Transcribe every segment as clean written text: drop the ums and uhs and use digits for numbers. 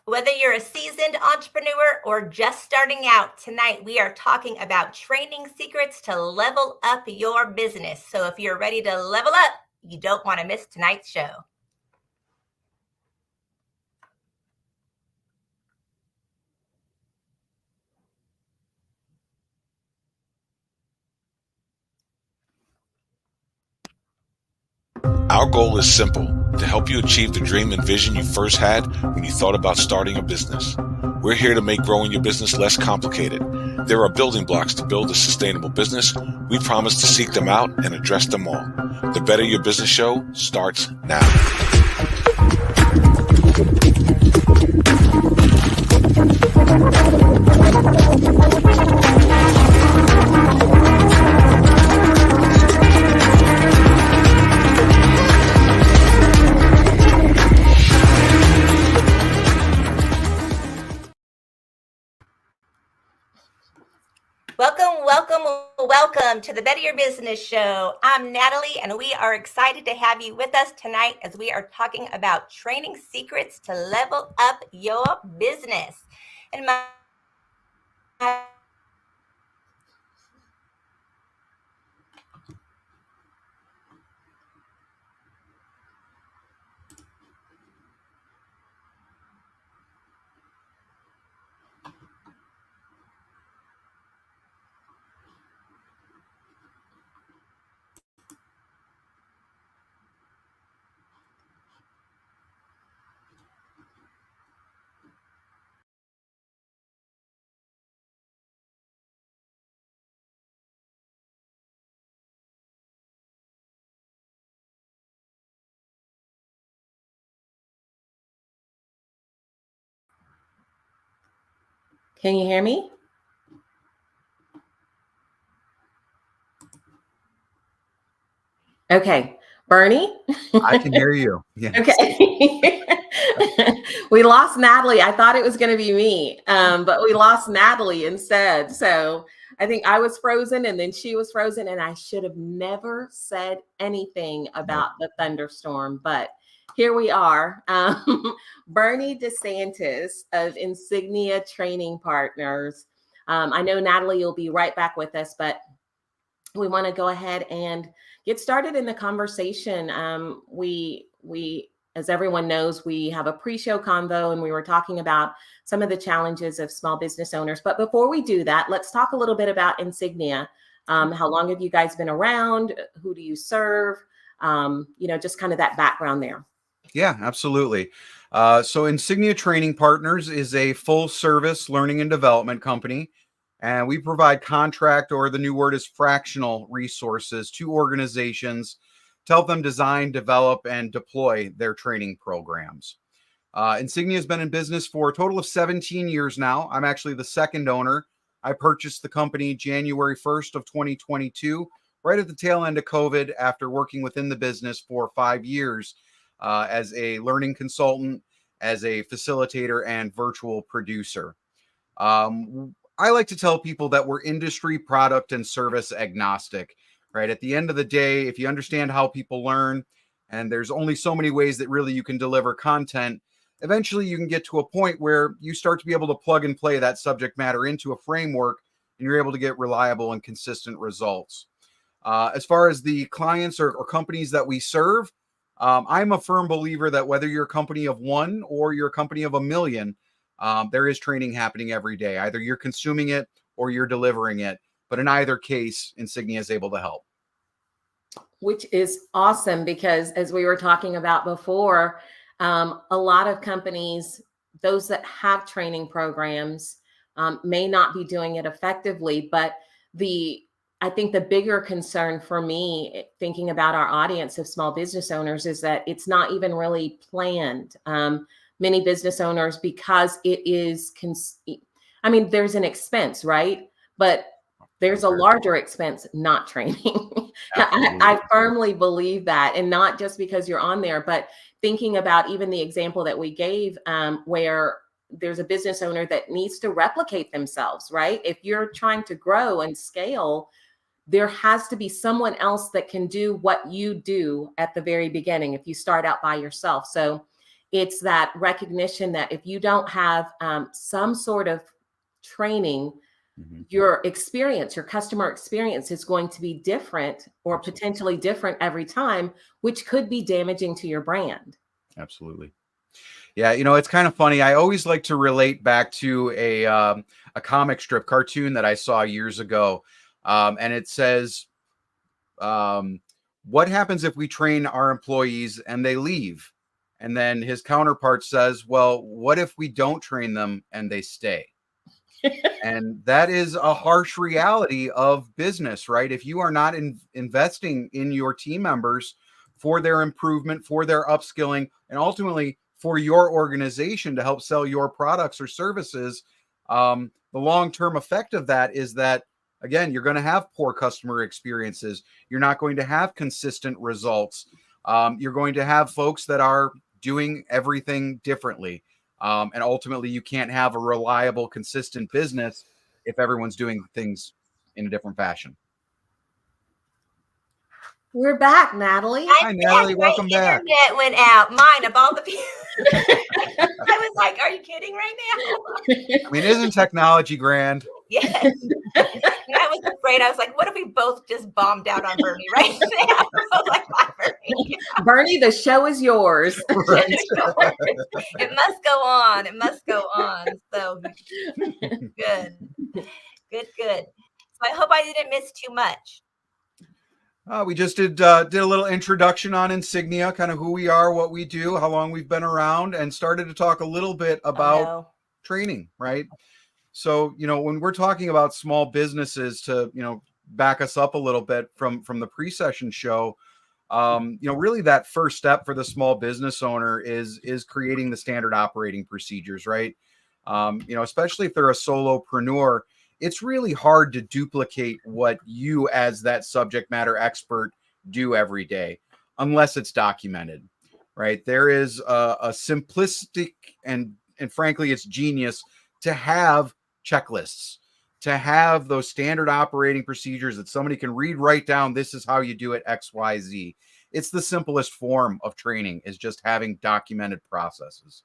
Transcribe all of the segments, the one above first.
Whether you're a seasoned entrepreneur or just starting out, tonight we are talking about training secrets to level up your business. So if you're ready to level up, you don't want to miss tonight's show. Our goal is simple: to help you achieve the dream and vision you first had when you thought about starting a business. We're here to make growing your business less complicated. There are building blocks to build a sustainable business. We promise to seek them out and address them all. The Better Your Business Show starts now. Welcome to the Better Your Business Show. I'm Natalie, and we are excited to have you with us tonight as we are talking about training secrets to level up your business. And my Can you hear me? Okay, Bernie? I can hear you. Yes. Okay. We lost Natalie. I thought it was going to be me, but we lost Natalie instead. So I think I was frozen and then she was frozen, and I should have never said anything about the thunderstorm, but here we are. Bernie DeSantis of Insignia Training Partners. I know Natalie will be right back with us, but we want to go ahead and get started in the conversation. We, as everyone knows, we have a pre-show convo, and we were talking about some of the challenges of small business owners. But before we do that, let's talk a little bit about Insignia. How long have you guys been around? Who do you serve? Just kind of that background there. Yeah, absolutely. So Insignia Training Partners is a full service learning and development company. And we provide contract, or the new word is fractional, resources to organizations to help them design, develop, and deploy their training programs. Insignia has been in business for a total of 17 years now. I'm actually the second owner. I purchased the company January 1st of 2022, right at the tail end of COVID, after working within the business for 5 years as a learning consultant, as a facilitator, and virtual producer. I like to tell people that we're industry, product, and service agnostic, right? At the end of the day, if you understand how people learn, and there's only so many ways that really you can deliver content, eventually you can get to a point where you start to be able to plug and play that subject matter into a framework, and you're able to get reliable and consistent results. As far as the clients or companies that we serve, I'm a firm believer that whether you're a company of one or you're a company of a million, there is training happening every day. Either you're consuming it or you're delivering it. But in either case, Insignia is able to help. Which is awesome, because as we were talking about before, a lot of companies, those that have training programs, may not be doing it effectively. But I think the bigger concern for me, thinking about our audience of small business owners, is that it's not even really planned. Many business owners, because it is, there's an expense, right? But there's a larger expense not training. I firmly believe that. And not just because you're on there, but thinking about even the example that we gave, where there's a business owner that needs to replicate themselves, right? If you're trying to grow and scale, there has to be someone else that can do what you do at the very beginning if you start out by yourself. So It's that recognition that if you don't have some sort of training, your experience, your customer experience is going to be different or potentially different every time, which could be damaging to your brand. Absolutely. Yeah, it's kind of funny. I always like to relate back to a comic strip cartoon that I saw years ago, and it says, "What happens if we train our employees and they leave?" And then his counterpart says, "Well, what if we don't train them and they stay?" And that is a harsh reality of business, right? If you are not investing in your team members for their improvement, for their upskilling, and ultimately for your organization to help sell your products or services, the long-term effect of that is that, again, you're going to have poor customer experiences. You're not going to have consistent results. You're going to have folks that are doing everything differently. And ultimately, you can't have a reliable, consistent business if everyone's doing things in a different fashion. We're back, Natalie. Hi, Natalie. Welcome My back. internet went out. Mine of all the people. I was like, "Are you kidding right now?" I mean, isn't technology grand? Yes. And I was afraid. I was like, "What if we both just bombed out on Bernie right now?" I was like, "Bye, Bernie." Bernie, the show is yours. Right. It must go on. It must go on. So good. Good. So I hope I didn't miss too much. We just did a little introduction on Insignia, kind of who we are, what we do, how long we've been around, and started to talk a little bit about training, right? So, when we're talking about small businesses, to, back us up a little bit from the pre-session show, really that first step for the small business owner is creating the standard operating procedures, right? Especially if they're a solopreneur, it's really hard to duplicate what you as that subject matter expert do every day unless it's documented, right? There is a simplistic and frankly, it's genius to have checklists, to have those standard operating procedures that somebody can read right down. This is how you do it, X, Y, Z. It's the simplest form of training, is just having documented processes.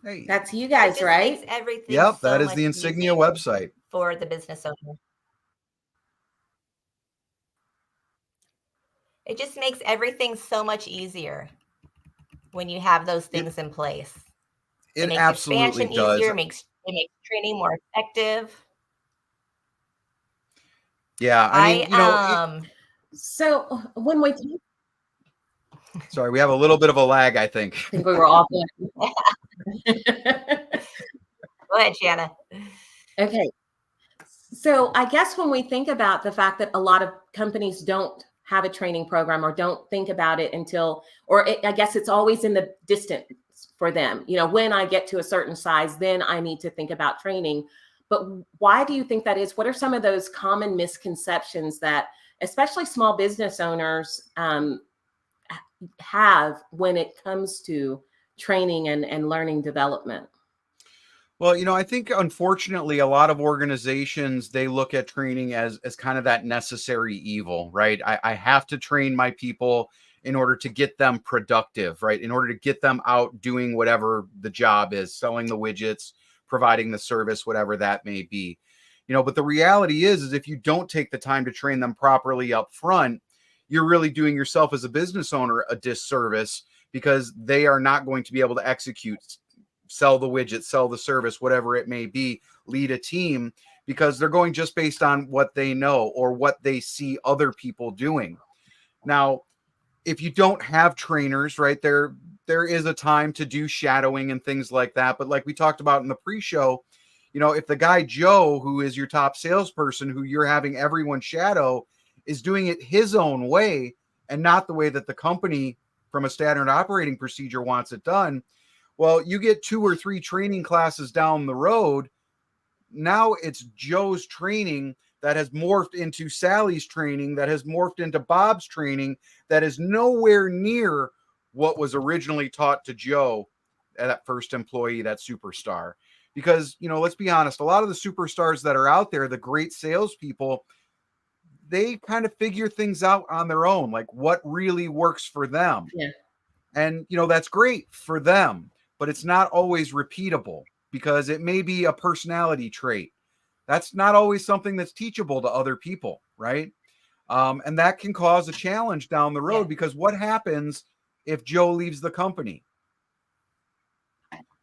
Hey, that's you guys, right? Makes everything yep, so that is much the Insignia easier website for the business owner. It just makes everything so much easier when you have those things in place. It makes absolutely expansion does. easier. It makes training more effective. Yeah, I mean, so when we sorry, we have a little bit of a lag, I think. I think we were all good. Go ahead, Shanna. Okay. So I guess when we think about the fact that a lot of companies don't have a training program or don't think about it until, I guess it's always in the distance for them. When I get to a certain size, then I need to think about training. But why do you think that is? What are some of those common misconceptions that especially small business owners have when it comes to training and learning development? Well, I think unfortunately a lot of organizations, they look at training as kind of that necessary evil, right? I have to train my people in order to get them productive, right? In order to get them out doing whatever the job is, selling the widgets, providing the service, whatever that may be. But the reality is if you don't take the time to train them properly up front, you're really doing yourself as a business owner a disservice, because they are not going to be able to execute, sell the widget, sell the service, whatever it may be, lead a team, because they're going just based on what they know or what they see other people doing. Now, if you don't have trainers, right, there is a time to do shadowing and things like that. But like we talked about in the pre-show, if the guy Joe, who is your top salesperson, who you're having everyone shadow, is doing it his own way and not the way that the company from a standard operating procedure wants it done, well, you get 2 or 3 training classes down the road. Now it's Joe's training that has morphed into Sally's training, that has morphed into Bob's training, that is nowhere near what was originally taught to Joe, that first employee, that superstar. Because, let's be honest, a lot of the superstars that are out there, the great salespeople, they kind of figure things out on their own, like what really works for them. Yeah. And, that's great for them, but it's not always repeatable because it may be a personality trait. That's not always something that's teachable to other people, right? And that can cause a challenge down the road, because what happens if Joe leaves the company?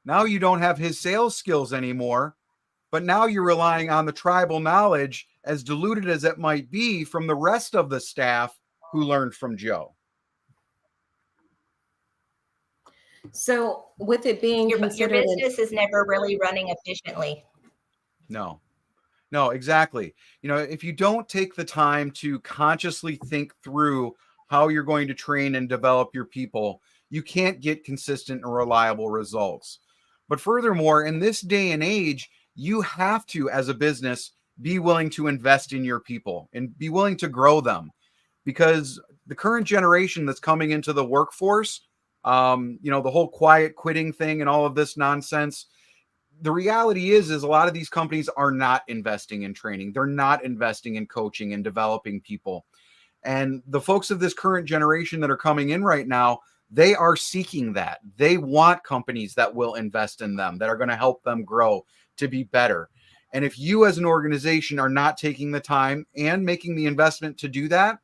Now you don't have his sales skills anymore, but now you're relying on the tribal knowledge, as diluted as it might be, from the rest of the staff who learned from Joe. So with it being Your considered, business is never really running efficiently. No, exactly. If you don't take the time to consciously think through how you're going to train and develop your people, you can't get consistent and reliable results. But furthermore, in this day and age, you have to, as a business, be willing to invest in your people and be willing to grow them, because the current generation that's coming into the workforce, the whole quiet quitting thing and all of this nonsense, the reality is a lot of these companies are not investing in training. They're not investing in coaching and developing people. And the folks of this current generation that are coming in right now, they are seeking that. They want companies that will invest in them, that are going to help them grow to be better. And if you as an organization are not taking the time and making the investment to do that,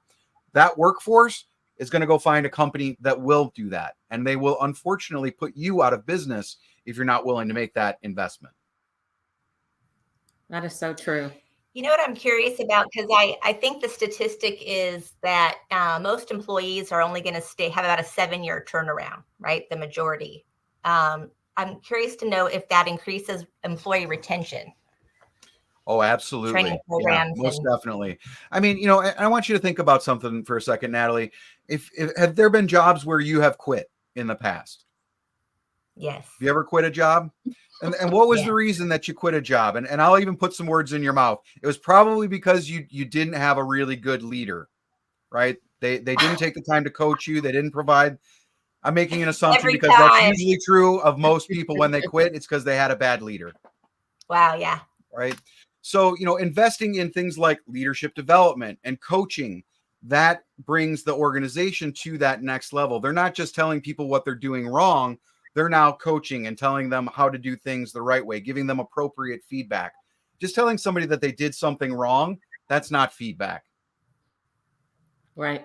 that workforce is going to go find a company that will do that. And they will unfortunately put you out of business if you're not willing to make that investment. that is so true. You know what I'm curious about? Because I think the statistic is that most employees are only going to have about a 7-year turnaround, right? The majority. I'm curious to know if that increases employee retention. Oh, absolutely. Training programs. Yeah, most definitely. I mean, I want you to think about something for a second, Natalie. If have there been jobs where you have quit in the past? Yes. Have you ever quit a job? And what was Yeah. the reason that you quit a job? And I'll even put some words in your mouth. It was probably because you didn't have a really good leader, right? They didn't take the time to coach you. They didn't provide. I'm making an assumption Every because that's time. usually true of most people when they quit. It's because they had a bad leader. Wow. Yeah. Right. So, investing in things like leadership development and coaching, that brings the organization to that next level. They're not just telling people what they're doing wrong. They're now coaching and telling them how to do things the right way, giving them appropriate feedback. Just telling somebody that they did something wrong, that's not feedback. Right.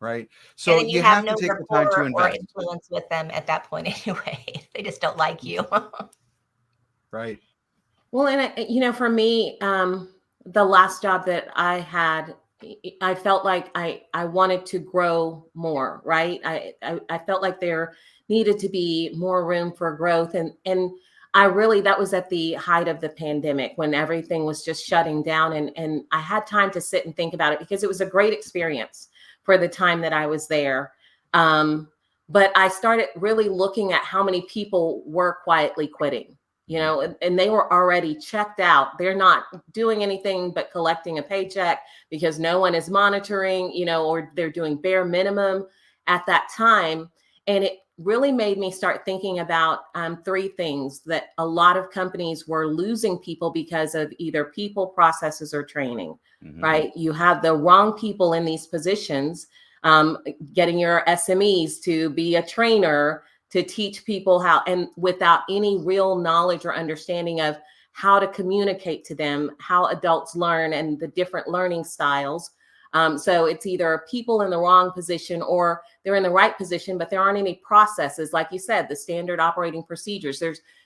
And So then you have to take the time to rapport or invest. influence with them at that point anyway. They just don't like you. Right. Well, and for me, the last job that I had, I felt like I wanted to grow more, right? I felt like there needed to be more room for growth. And I really, that was at the height of the pandemic when everything was just shutting down. And I had time to sit and think about it because it was a great experience for the time that I was there. But I started really looking at how many people were quietly quitting, and they were already checked out. They're not doing anything but collecting a paycheck because no one is monitoring, or they're doing bare minimum at that time. And it really made me start thinking about 3 things: that a lot of companies were losing people because of either people, processes, or training, right? You have the wrong people in these positions, getting your SMEs to be a trainer, to teach people how, and without any real knowledge or understanding of how to communicate to them, how adults learn and the different learning styles. So it's either people in the wrong position or they're in the right position, but there aren't any processes, like you said, the standard operating procedures.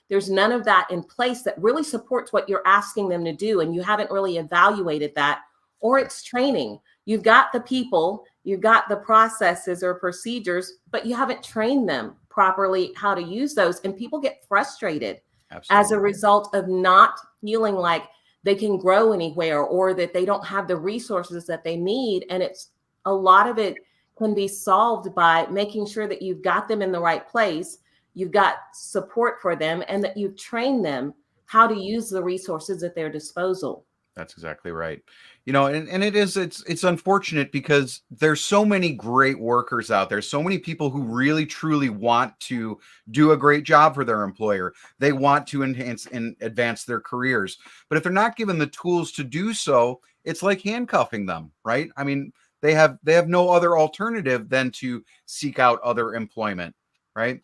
There's none of that in place that really supports what you're asking them to do. And you haven't really evaluated that, or it's training. You've got the people, you've got the processes or procedures, but you haven't trained them properly how to use those. And people get frustrated as a result of not feeling like they can grow anywhere, or that they don't have the resources that they need. And it's a lot of it can be solved by making sure that you've got them in the right place, you've got support for them, and that you've trained them how to use the resources at their disposal. That's exactly right. And it's unfortunate because there's so many great workers out there, so many people who really truly want to do a great job for their employer. They want to enhance and advance their careers. But if they're not given the tools to do so, it's like handcuffing them, right? I mean, they have no other alternative than to seek out other employment, right?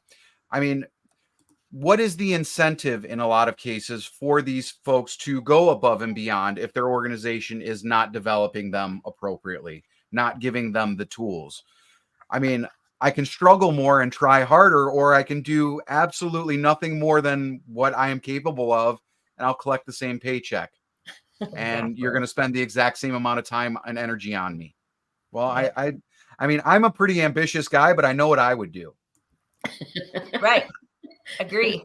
I mean, what is the incentive in a lot of cases for these folks to go above and beyond if their organization is not developing them appropriately, not giving them the tools? I mean, I can struggle more and try harder, or I can do absolutely nothing more than what I am capable of, and I'll collect the same paycheck. And you're going to spend the exact same amount of time and energy on me. Well, Yep. I mean, I'm a pretty ambitious guy, but I know what I would do. Right. Agree.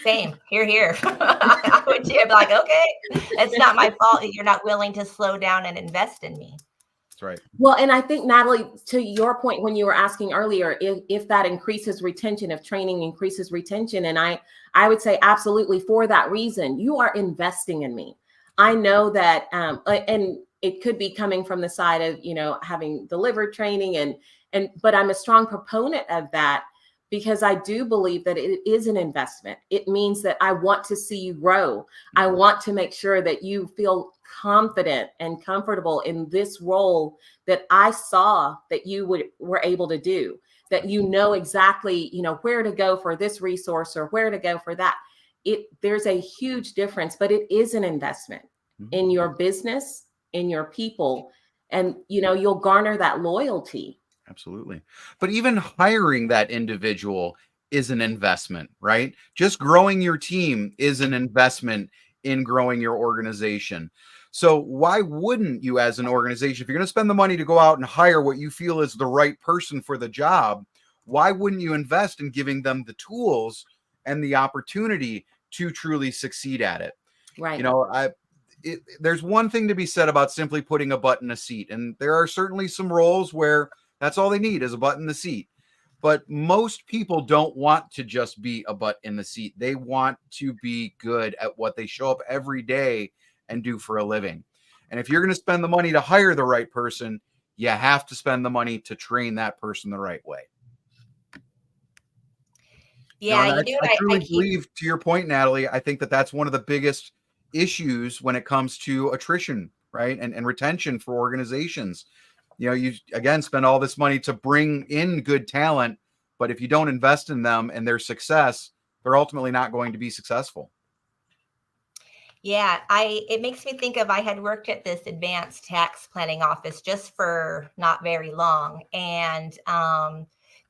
Same. Here. I would be like, okay, it's not my fault that you're not willing to slow down and invest in me. That's right. Well, and I think, Natalie, to your point when you were asking earlier, if that increases retention, if training increases retention, and I would say absolutely, for that reason, you are investing in me. I know that, and it could be coming from the side of, having delivered training but I'm a strong proponent of that, because I do believe that it is an investment. It means that I want to see you grow. I want to make sure that you feel confident and comfortable in this role that I saw that you were able to do, that you know exactly, where to go for this resource or where to go for that. There's a huge difference, but it is an investment in your business, in your people, and you'll garner that loyalty. Absolutely. But even hiring that individual is an investment, right? Just growing your team is an investment in growing your organization. So why wouldn't you, as an organization, if you're going to spend the money to go out and hire what you feel is the right person for the job, why wouldn't you invest in giving them the tools and the opportunity to truly succeed at it? Right. There's one thing to be said about simply putting a butt in a seat. And there are certainly some roles where that's all they need is a butt in the seat. But most people don't want to just be a butt in the seat. They want to be good at what they show up every day and do for a living. And if you're going to spend the money to hire the right person, you have to spend the money to train that person the right way. Yeah, I truly keep. believe, to your point, Natalie, I think that that's one of the biggest issues when it comes to attrition, right? And retention for organizations. You again spend all this money to bring in good talent, but if you don't invest in them and their success, they're ultimately not going to be successful. Yeah, it makes me think of, I had worked at this advanced tax planning office just for not very long, and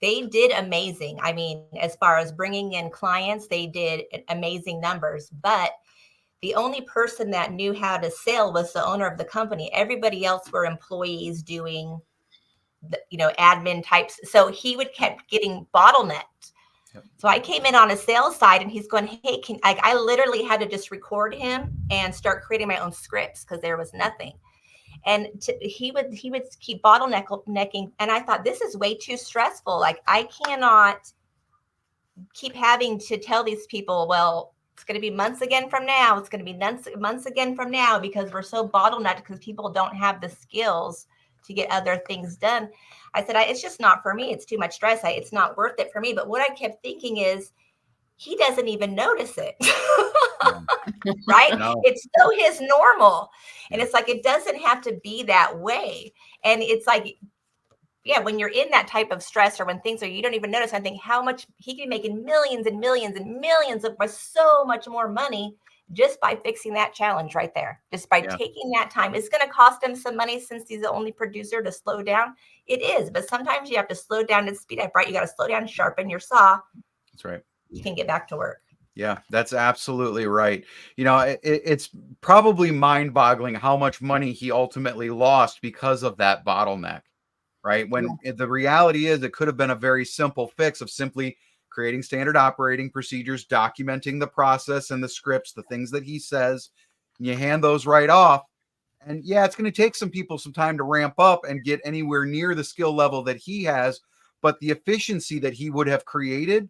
they did amazing. I mean, as far as bringing in clients, they did amazing numbers, but the only person that knew how to sell was the owner of the company. Everybody else were employees doing, admin types. So he would kept getting bottlenecked. Yep. So I came in on a sales side, and he's going, hey, I literally had to just record him and start creating my own scripts because there was nothing. And he would keep bottlenecking. And I thought, this is way too stressful. Like, I cannot keep having to tell these people, well, it's going to be months again from now. It's going to be months again from now, because we're so bottlenecked because people don't have the skills to get other things done. I said, it's just not for me. It's too much stress. It's not worth it for me. But what I kept thinking is, he doesn't even notice it. Right? No. It's so his normal. And it's like, it doesn't have to be that way. And it's like, yeah, when you're in that type of stress, or when things are, you don't even notice, I think how much he can be making millions and millions and millions of so much more money just by fixing that challenge right there, just by taking that time. It's going to cost him some money since he's the only producer to slow down. It is, but sometimes you have to slow down and speed up, right? You got to slow down, sharpen your saw. That's right. You can get back to work. Yeah, that's absolutely right. It's probably mind-boggling how much money he ultimately lost because of that bottleneck. Right? When the reality is, it could have been a very simple fix of simply creating standard operating procedures, documenting the process and the scripts, the things that he says, and you hand those right off. And yeah, it's going to take some people some time to ramp up and get anywhere near the skill level that he has, but the efficiency that he would have created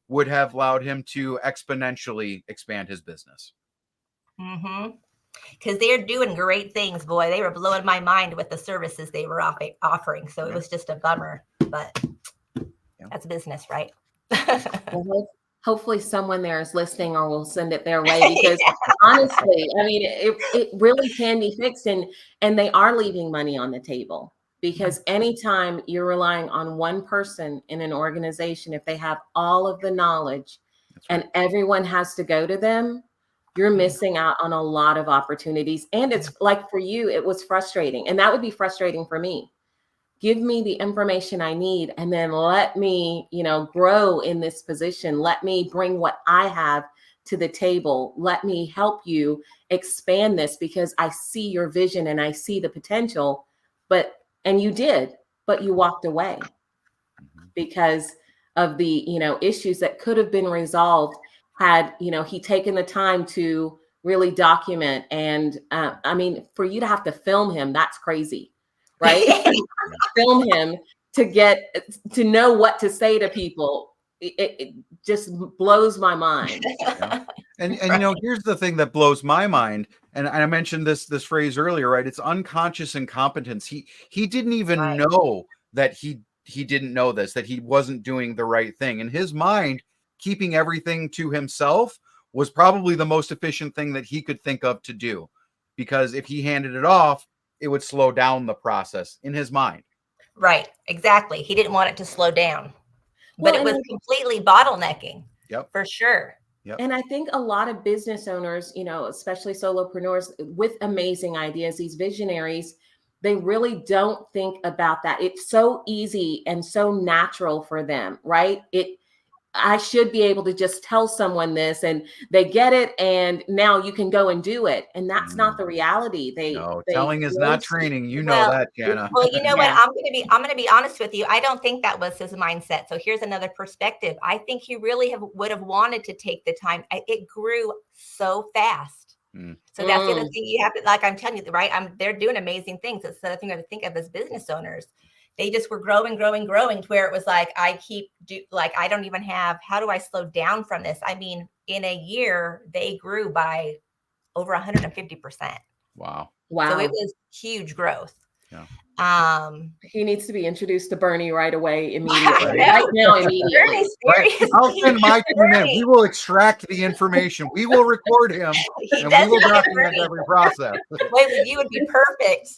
would have allowed him to exponentially expand his business. Mm-hmm. Because they're doing great things, boy. They were blowing my mind with the services they were offering. So it was just a bummer, but that's business, right? Well, hopefully someone there is listening or will send it their way, because Yeah. honestly, I mean, it really can be fixed, and they are leaving money on the table, because anytime you're relying on one person in an organization, if they have all of the knowledge That's right. and everyone has to go to them, you're missing out on a lot of opportunities. And it's like, for you, it was frustrating, and that would be frustrating for me. Give me the information I need, and then let me, grow in this position. Let me bring what I have to the table. Let me help you expand this, because I see your vision and I see the potential. And you did, but you walked away because of the, issues that could have been resolved had, he taken the time to really document. And I mean, for you to have to film him, that's crazy, right? Film him to get to know what to say to people. It just blows my mind. Yeah. And here's the thing that blows my mind. And I mentioned this phrase earlier, right? It's unconscious incompetence. He didn't even Right. know that he didn't know this, that he wasn't doing the right thing. In his mind, keeping everything to himself was probably the most efficient thing that he could think of to do, because if he handed it off, it would slow down the process in his mind. Right, exactly. He didn't want it to slow down, but Well, it was completely bottlenecking. Yep. For sure. Yep. and I think a lot of business owners, especially solopreneurs with amazing ideas, these visionaries, they really don't think about that. It's so easy and so natural for them, right? I should be able to just tell someone this and they get it, and now you can go and do it. And that's not the reality. No, They telling is not training. You know Well, that, Jana. well, you know what? Yeah. I'm gonna be honest with you. I don't think that was his mindset. So here's another perspective. I think he really would have wanted to take the time. It grew so fast. So that's the other thing you have to, like I'm telling you, right? They're doing amazing things. It's the other thing I think of as business owners. They just were growing to where it was like, I don't even have, how do I slow down from this? I mean, in a year, they grew by over 150%. Wow. So it Wow. was huge growth. Yeah. He needs to be introduced to Bernie right away, I immediately. know. Right now, immediately. Bernie's Right. I'll seriously. send my team in. We will extract the information. We will record him, He and we does will look like document Bernie. every process. Wait, you would be perfect.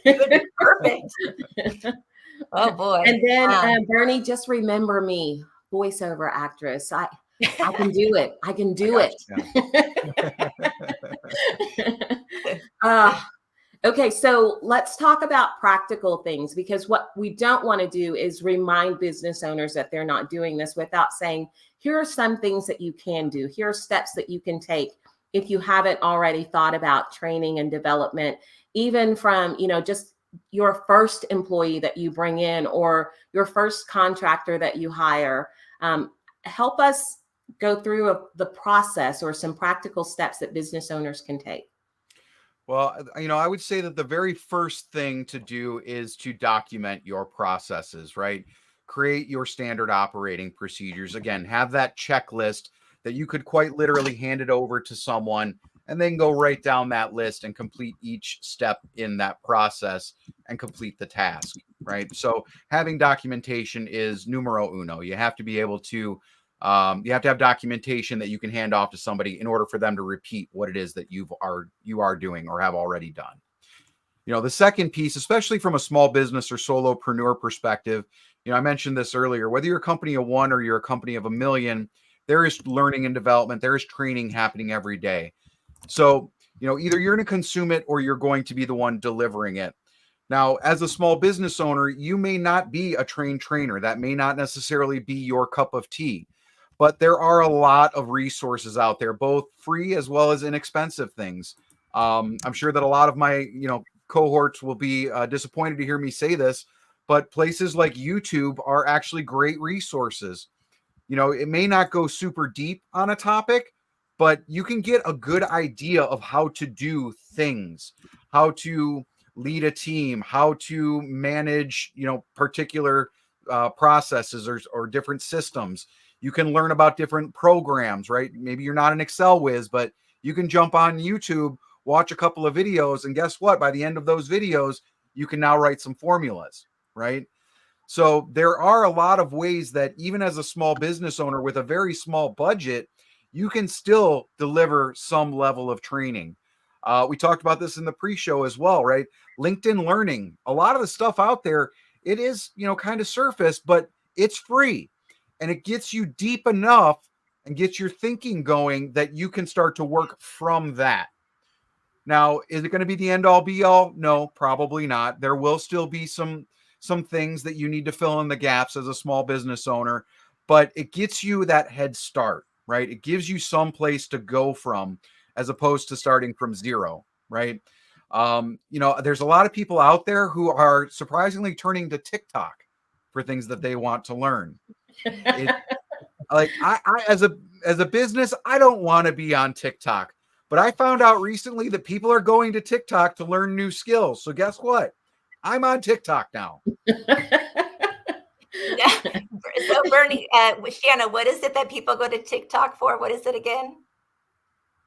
You would be perfect. Oh boy. And then Bernie, just remember me, voiceover actress. I can do it. I can do I it. got Okay, so let's talk about practical things, because what we don't want to do is remind business owners that they're not doing this without saying, here are some things that you can do. Here are steps that you can take if you haven't already thought about training and development, even from, just your first employee that you bring in or your first contractor that you hire. Help us go through the process or some practical steps that business owners can take. Well, I would say that the very first thing to do is to document your processes, right? Create your standard operating procedures. Again, have that checklist that you could quite literally hand it over to someone and then go right down that list and complete each step in that process and complete the task, right? So having documentation is numero uno. You have to be able to you have to have documentation that you can hand off to somebody in order for them to repeat what it is that you are doing or have already done. The second piece, especially from a small business or solopreneur perspective, I mentioned this earlier, whether you're a company of one or you're a company of a million, there is learning and development, there is training happening every day. So, either you're going to consume it or you're going to be the one delivering it. Now, as a small business owner, you may not be a trained trainer. That may not necessarily be your cup of tea. But there are a lot of resources out there, both free as well as inexpensive things. I'm sure that a lot of my, cohorts will be disappointed to hear me say this, but places like YouTube are actually great resources. It may not go super deep on a topic, but you can get a good idea of how to do things, how to lead a team, how to manage, particular processes or different systems. You can learn about different programs, right? Maybe you're not an Excel whiz, but you can jump on YouTube, watch a couple of videos, and guess what? By the end of those videos, you can now write some formulas, right? So there are a lot of ways that even as a small business owner with a very small budget, you can still deliver some level of training. We talked about this in the pre-show as well, right? LinkedIn Learning, a lot of the stuff out there, it is, kind of surface, but it's free and it gets you deep enough and gets your thinking going that you can start to work from that. Now, is it going to be the end all be all? No, probably not. There will still be some things that you need to fill in the gaps as a small business owner, but it gets you that head start, right? It gives you some place to go from as opposed to starting from zero, right? There's a lot of people out there who are surprisingly turning to TikTok for things that they want to learn. It, like I as a business, I don't want to be on TikTok. But I found out recently that people are going to TikTok to learn new skills. So guess what? I'm on TikTok now. So Bernie, Shanna, what is it that people go to TikTok for? What is it again?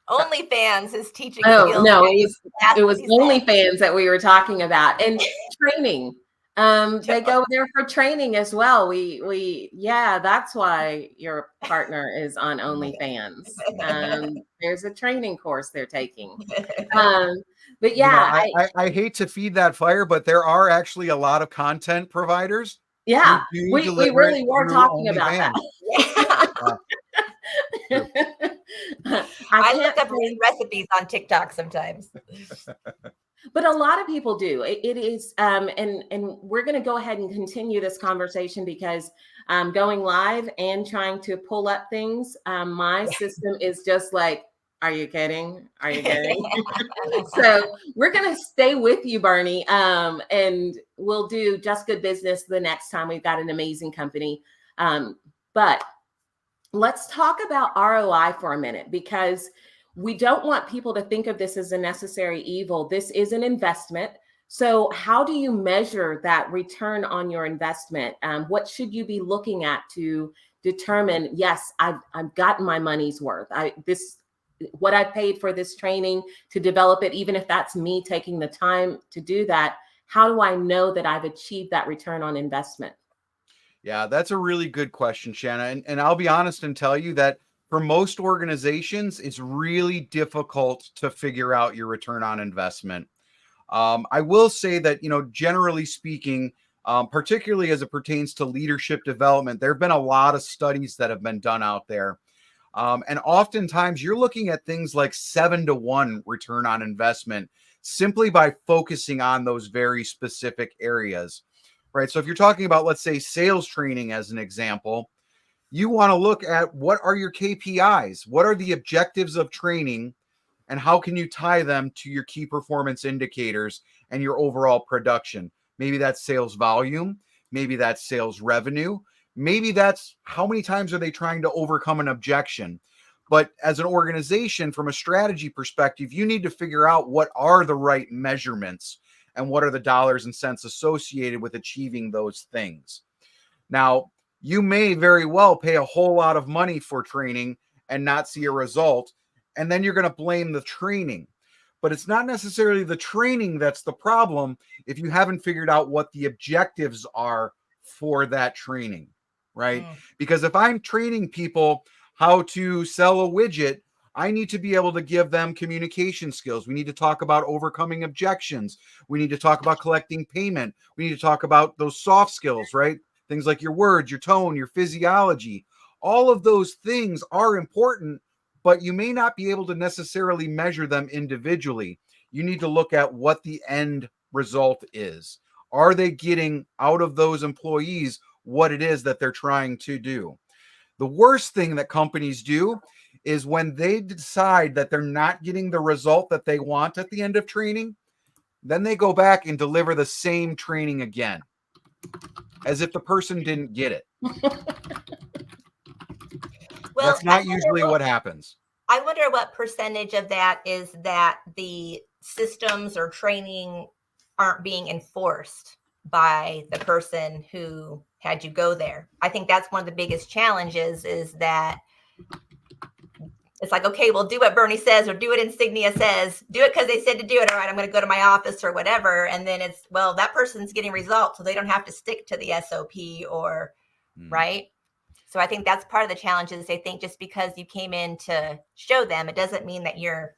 OnlyFans is teaching Oh skills. no, That's it what was he said. OnlyFans that we were talking about, and training. They go there for training as well. Yeah, that's why your partner is on OnlyFans. There's a training course they're taking. But yeah, I hate to feed that fire, but there are actually a lot of content providers. Yeah, who we deliver really it were through talking about OnlyFans. that. I look up recipes on TikTok sometimes. But a lot of people do. It is, and we're going to go ahead and continue this conversation because going live and trying to pull up things, my system is just like, are you kidding? Are you kidding? So we're going to stay with you, Bernie, and we'll do Just Good Business the next time. We've got an amazing company. But let's talk about ROI for a minute, because we don't want people to think of this as a necessary evil. This is an investment. So how do you measure that return on your investment? What should you be looking at to determine, yes, I've gotten my money's worth. What I paid for this training to develop it, even if that's me taking the time to do that, how do I know that I've achieved that return on investment? Yeah, that's a really good question, Shanna. And I'll be honest and tell you that for most organizations, it's really difficult to figure out your return on investment. I will say that, generally speaking, particularly as it pertains to leadership development, there have been a lot of studies that have been done out there. And oftentimes you're looking at things like 7-to-1 return on investment simply by focusing on those very specific areas, right? So if you're talking about, let's say, sales training as an example, you want to look at what are your KPIs? What are the objectives of training? And how can you tie them to your key performance indicators and your overall production? Maybe that's sales volume. Maybe that's sales revenue. Maybe that's how many times are they trying to overcome an objection. But as an organization, from a strategy perspective, you need to figure out what are the right measurements and what are the dollars and cents associated with achieving those things. Now, you may very well pay a whole lot of money for training and not see a result, and then you're going to blame the training. But it's not necessarily the training that's the problem if you haven't figured out what the objectives are for that training, right? Because if I'm training people how to sell a widget, I need to be able to give them communication skills. We need to talk about overcoming objections. We need to talk about collecting payment. We need to talk about those soft skills, right? Things like your words, your tone, your physiology. All of those things are important, but you may not be able to necessarily measure them individually. You need to look at what the end result is. Are they getting out of those employees what it is that they're trying to do? The worst thing that companies do is when they decide that they're not getting the result that they want at the end of training, then they go back and deliver the same training again, as if the person didn't get it. Well, that's not usually what happens. I wonder what percentage of that is that the systems or training aren't being enforced by the person who had you go there. I think that's one of the biggest challenges, is that it's like, okay, well, do what Bernie says or do what Insignia says. Do it because they said to do it. All right, I'm going to go to my office or whatever. And then it's, well, that person's getting results, so they don't have to stick to the SOP or, right? So I think that's part of the challenge is they think just because you came in to show them, it doesn't mean that you're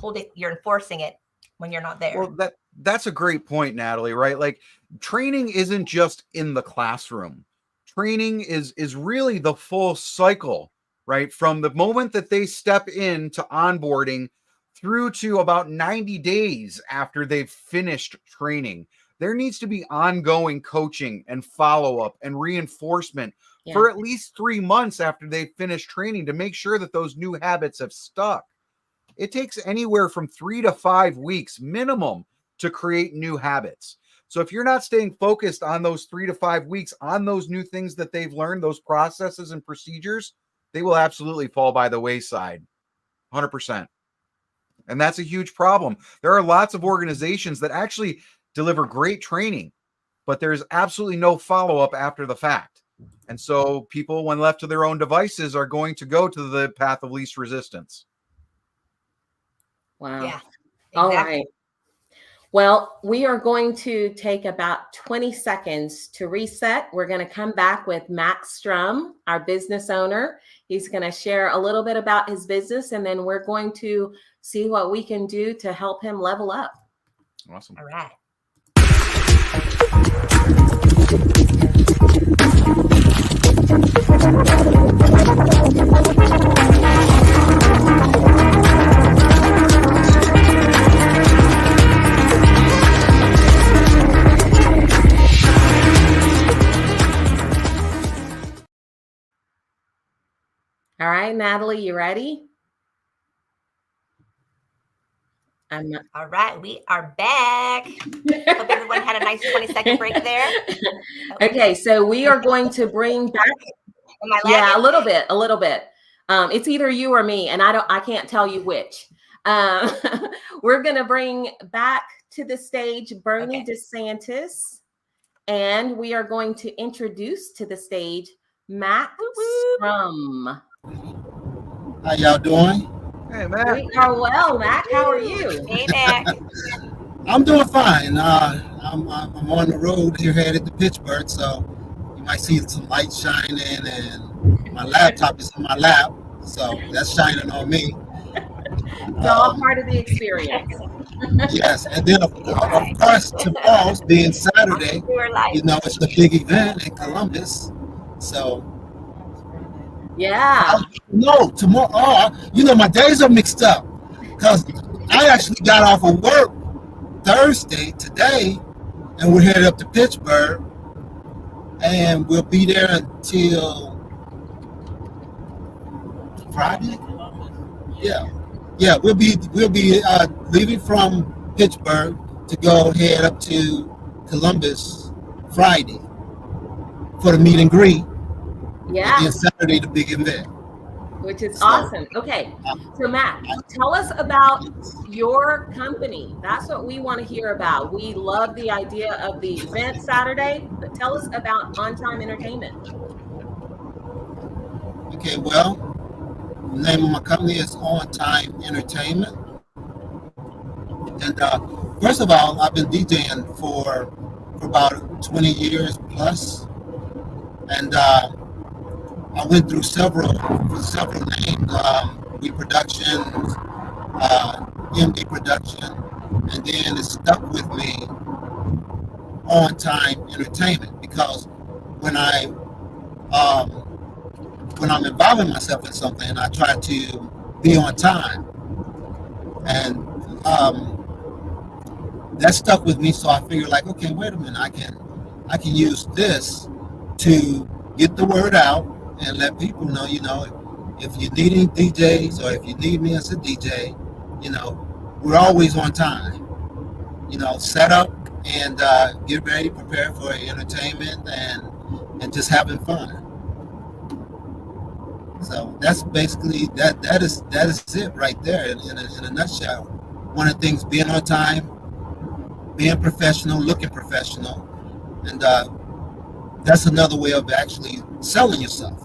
enforcing it when you're not there. Well, that's a great point, Natalie, right? Like training isn't just in the classroom. Training is really the full cycle, right? From the moment that they step into onboarding through to about 90 days after they've finished training. There needs to be ongoing coaching and follow-up and reinforcement for at least 3 months after they've finished training to make sure that those new habits have stuck. It takes anywhere from 3 to 5 weeks minimum to create new habits. So if you're not staying focused on those 3 to 5 weeks on those new things that they've learned, those processes and procedures, they will absolutely fall by the wayside. 100%. And that's a huge problem. There are lots of organizations that actually deliver great training, but there's absolutely no follow-up after the fact. And so people, when left to their own devices, are going to go to the path of least resistance. Wow. Yeah. Exactly. All right. Well, we are going to take about 20 seconds to reset. We're going to come back with Matt Strum, our business owner. He's going to share a little bit about his business, and then we're going to see what we can do to help him level up. Awesome. All right. All right, Natalie, you ready? All right, we are back. Hope everyone had a nice 20-second break there. Okay, so we are going to bring back. Am I Yeah, lagging? a little bit. It's either you or me, and I can't tell you which. We're going to bring back to the stage Bernie DeSantis, and we are going to introduce to the stage Matt Strum. How y'all doing? Hey, Matt. We are well, Matt. How are you? Hey, Matt. I'm doing fine. I'm on the road here headed to Pittsburgh, so you might see some light shining, and my laptop is on my lap, so that's shining on me. It's all part of the experience. Yes, and then of course tomorrow's being Saturday, you know, it's the big event in Columbus, so. Yeah. No, tomorrow. Oh, you know, my days are mixed up because I actually got off of work Thursday today, and we're headed up to Pittsburgh, and we'll be there until Friday. Yeah, we'll be leaving from Pittsburgh to go head up to Columbus Friday for the meet and greet. Yeah. And then Saturday, the big event. Which is awesome. Okay. So Matt, tell us about your company. That's what we want to hear about. We love the idea of the event Saturday, but tell us about On Time Entertainment. Okay, well, the name of my company is On Time Entertainment. And first of all, I've been DJing for about 20 years plus. And I went through several names, We Productions, MD Production, and then it stuck with me, On Time Entertainment, because when I'm involving myself in something, I try to be on time, and that stuck with me. So I figured, like, okay, wait a minute, I can use this to get the word out and let people know, you know, if you need any DJs or if you need me as a DJ, you know, we're always on time. You know, set up and get ready, prepare for entertainment and just having fun. So that's basically that is it right there in a nutshell. One of the things, being on time, being professional, looking professional, and that's another way of actually selling yourself.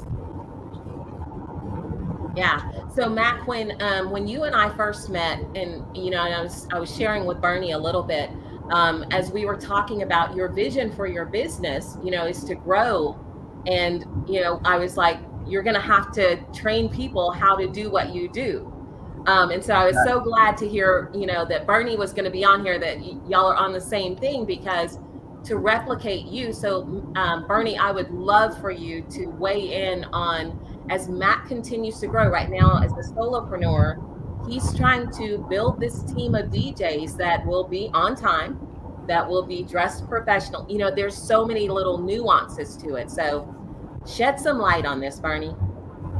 Yeah. So Mac, when you and I first met, and and I was sharing with Bernie a little bit, as we were talking about your vision for your business, is to grow, and I was like, you're going to have to train people how to do what you do. And so I was so glad to hear, that Bernie was going to be on here, that y'all are on the same thing, because to replicate you. So, Bernie, I would love for you to weigh in on, as Matt continues to grow right now as a solopreneur, he's trying to build this team of DJs that will be on time, that will be dressed professional. There's so many little nuances to it. So shed some light on this, Bernie.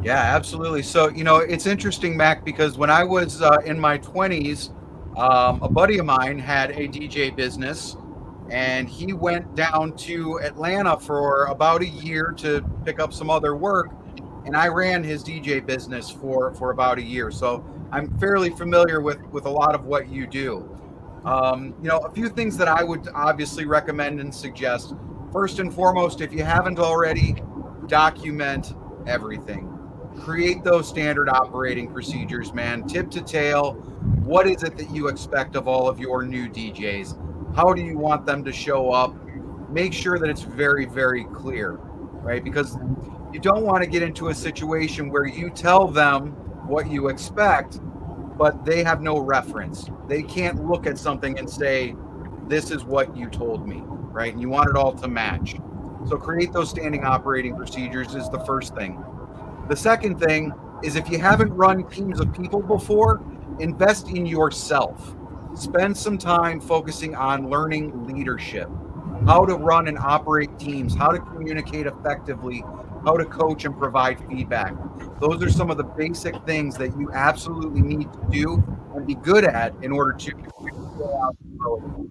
Yeah, absolutely. So, it's interesting, Mac, because when I was in my 20s, a buddy of mine had a DJ business, and he went down to Atlanta for about a year to pick up some other work. And I ran his DJ business for about a year. So I'm fairly familiar with a lot of what you do. A few things that I would obviously recommend and suggest. First and foremost, if you haven't already, document everything. Create those standard operating procedures, man, tip to tail. What is it that you expect of all of your new DJs? How do you want them to show up? Make sure that it's very, very clear, right? Because you don't want to get into a situation where you tell them what you expect, but they have no reference. They can't look at something and say, this is what you told me, right? And you want it all to match. So create those standing operating procedures is the first thing. The second thing is, if you haven't run teams of people before, invest in yourself. Spend some time focusing on learning leadership, how to run and operate teams, how to communicate effectively, how to coach and provide feedback. Those are some of the basic things that you absolutely need to do and be good at in order to go out and grow.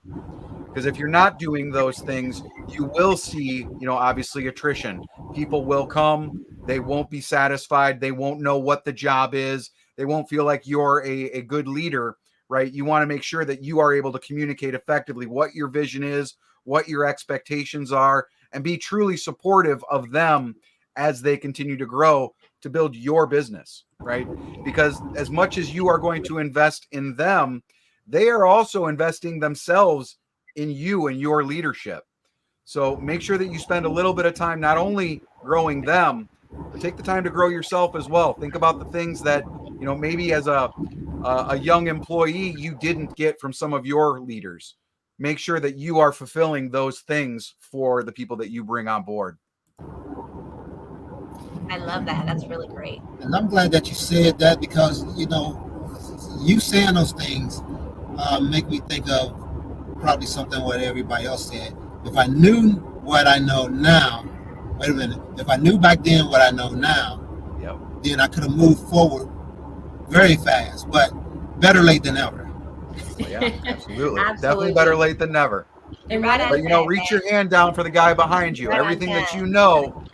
Because if you're not doing those things, you will see, obviously attrition. People will come, they won't be satisfied, they won't know what the job is, they won't feel like you're a good leader, right? You want to make sure that you are able to communicate effectively what your vision is, what your expectations are, and be truly supportive of them as they continue to grow to build your business, right? Because as much as you are going to invest in them, they are also investing themselves in you and your leadership. So make sure that you spend a little bit of time not only growing them, but take the time to grow yourself as well. Think about the things that, maybe as a young employee you didn't get from some of your leaders. Make sure that you are fulfilling those things for the people that you bring on board. I love that. That's really great. And I'm glad that you said that, because you saying those things make me think of probably something what everybody else said. If I knew what I know now, wait a minute. If I knew back then what I know now, Yep. then I could have moved forward very fast. But better late than never. Well, yeah, absolutely. Absolutely. Definitely better late than never. And Right one on. of But reach your hand down for the guy behind you. Right on Everything that time. you know,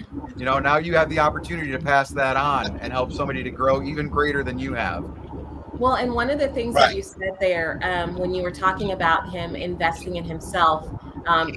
now you have the opportunity to pass that on and help somebody to grow even greater than you have. Well, and one of the things that you said there, when you were talking about him investing in himself,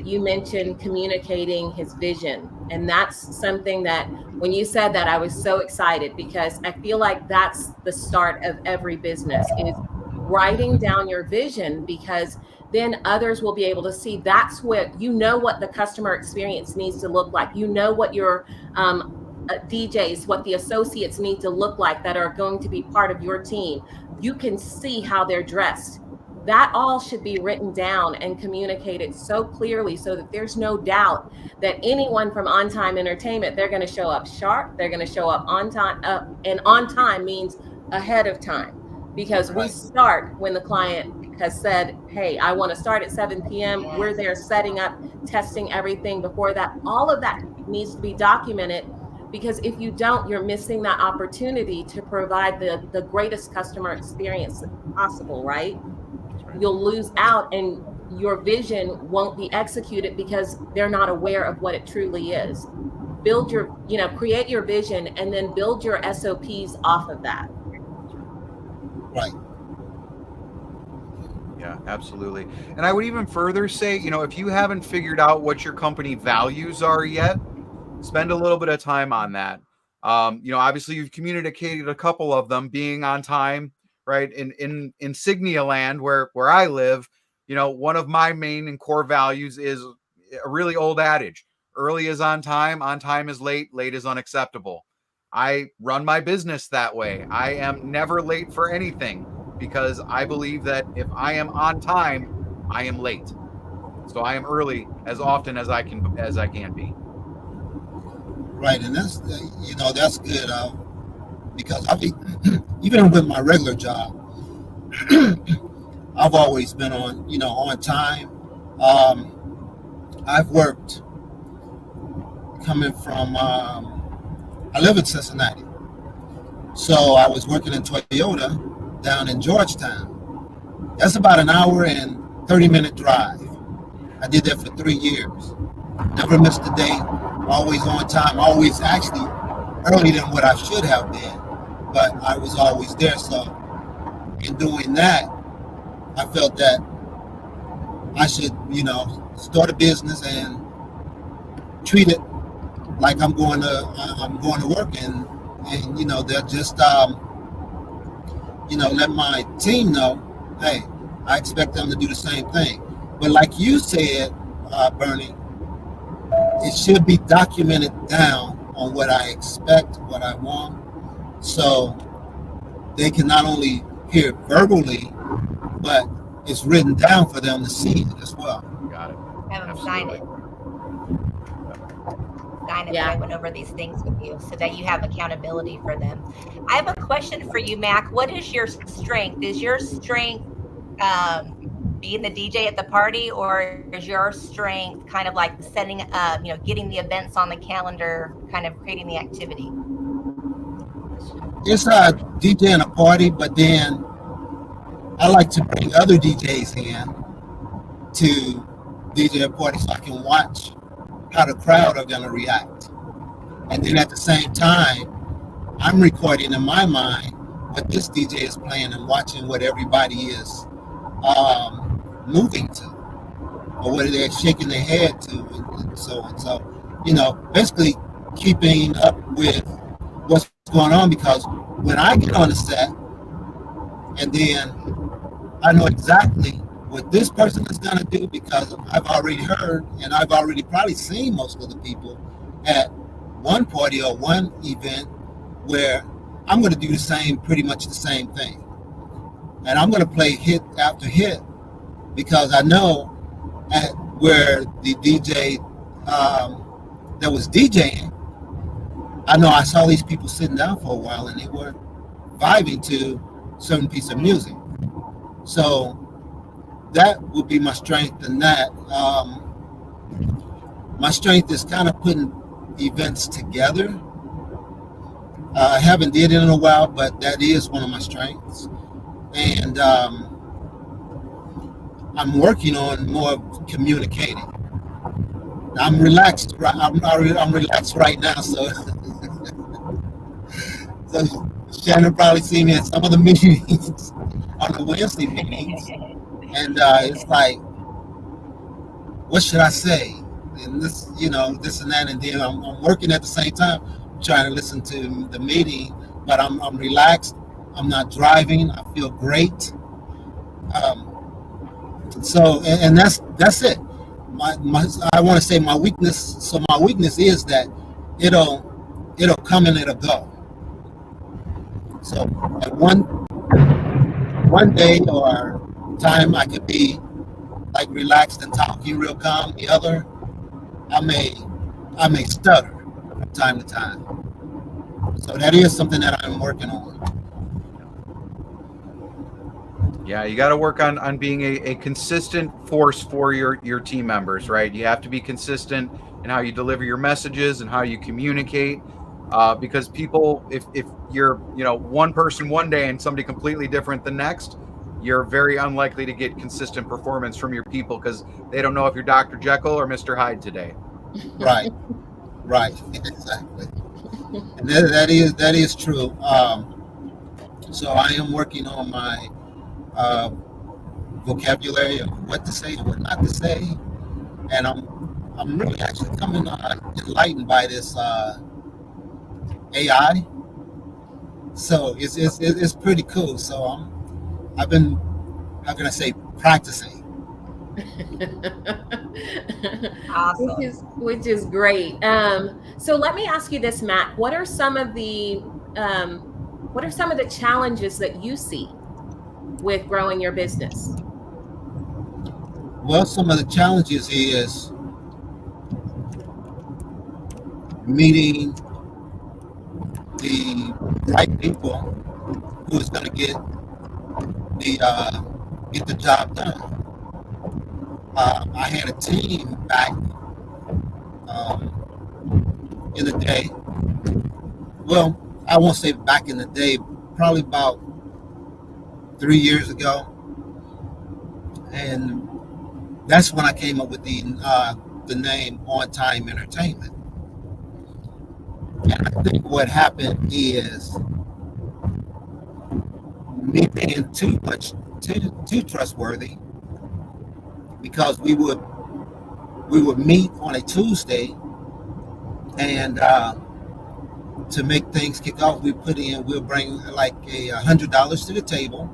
you mentioned communicating his vision. And that's something that when you said that, I was so excited, because I feel like that's the start of every business, is writing down your vision, because then others will be able to see that's what the customer experience needs to look like. What your DJs, what the associates need to look like that are going to be part of your team. You can see how they're dressed. That all should be written down and communicated so clearly, so that there's no doubt that anyone from On Time Entertainment, they're going to show up sharp. They're going to show up on time. And on time means ahead of time, because we start when the client has said, hey, I want to start at 7 p.m. Yes. We're there setting up, testing everything before that. All of that needs to be documented, because if you don't, you're missing that opportunity to provide the greatest customer experience possible, right? You'll lose out, and your vision won't be executed because they're not aware of what it truly is. Build your, create your vision, and then build your SOPs off of that. Right. Yeah, absolutely. And I would even further say, if you haven't figured out what your company values are yet, spend a little bit of time on that. Obviously you've communicated a couple of them, being on time, right? In Insignia land where I live, one of my main and core values is a really old adage: early is on time is late is unacceptable. I run my business that way. I am never late for anything, because I believe that if I am on time, I am late. So I am early as often as I can be. Right, and that's that's good, because even with my regular job, I've always been on time. I've worked coming from I live in Cincinnati, so I was working in Toyota down in Georgetown. That's about an hour and 30-minute drive. I did that for 3 years. Never missed a day. Always on time. Always actually earlier than what I should have been, but I was always there. So in doing that, I felt that I should, start a business and treat it like I'm going to work, and they're just let my team know, hey, I expect them to do the same thing. But like you said, Bernie, it should be documented down on what I expect, what I want, so they can not only hear it verbally, but it's written down for them to see it as well. Got it. Have them sign it. Sign it. Yeah. I went over these things with you so that you have accountability for them. I have a question for you, Mac. What is your strength? Is your strength being the DJ at the party, or is your strength kind of like setting up, getting the events on the calendar, kind of creating the activity? It's a DJ in a party, but then I like to bring other DJs in to DJ a party so I can watch how the crowd are going to react. And then at the same time, I'm recording in my mind what this DJ is playing and watching what everybody is moving to, or what they're shaking their head to, and so on. So, basically keeping up with what's going on, because when I get on the set, and then I know exactly what this person is going to do, because I've already heard and I've already probably seen most of the people at one party or one event where I'm going to do pretty much the same thing. And I'm going to play hit after hit, because I know at where the DJ that was DJing, I know I saw these people sitting down for a while and they were vibing to a certain piece of music. So that would be my strength in that. My strength is kind of putting events together. I haven't did it in a while, but that is one of my strengths. And I'm working on more of communicating. I'm relaxed. I'm relaxed right now, so so Shannon probably seen me at some of the meetings on the Wednesday meetings, and it's like, what should I say? And this, this and that, and then I'm working at the same time, trying to listen to the meeting, but I'm relaxed. I'm not driving. I feel great. So, and that's it. I want to say my weakness. So my weakness is that it'll come and it'll go. So at one day or time I could be like relaxed and talking real calm. The other, I may stutter from time to time. So that is something that I'm working on. Yeah, you got to work on being a consistent force for your team members, right? You have to be consistent in how you deliver your messages and how you communicate, because people, if you're one person one day and somebody completely different the next, you're very unlikely to get consistent performance from your people, because they don't know if you're Dr. Jekyll or Mr. Hyde today. Right, exactly. And that is true. So I am working on my vocabulary of what to say and what not to say, and I'm really actually coming enlightened by this AI. So it's pretty cool. So I've been, how can I say, practicing. Awesome. Which is great. So let me ask you this, Mac. What are some of the challenges that you see with growing your business? Well, some of the challenges is meeting the right people who is going to get the job done. I had a team back in the day. Well, I won't say back in the day, probably about 3 years ago, and that's when I came up with the name On Time Entertainment. And I think what happened is me being too trustworthy, because we would meet on a Tuesday, and to make things kick off, we'll bring like $100 to the table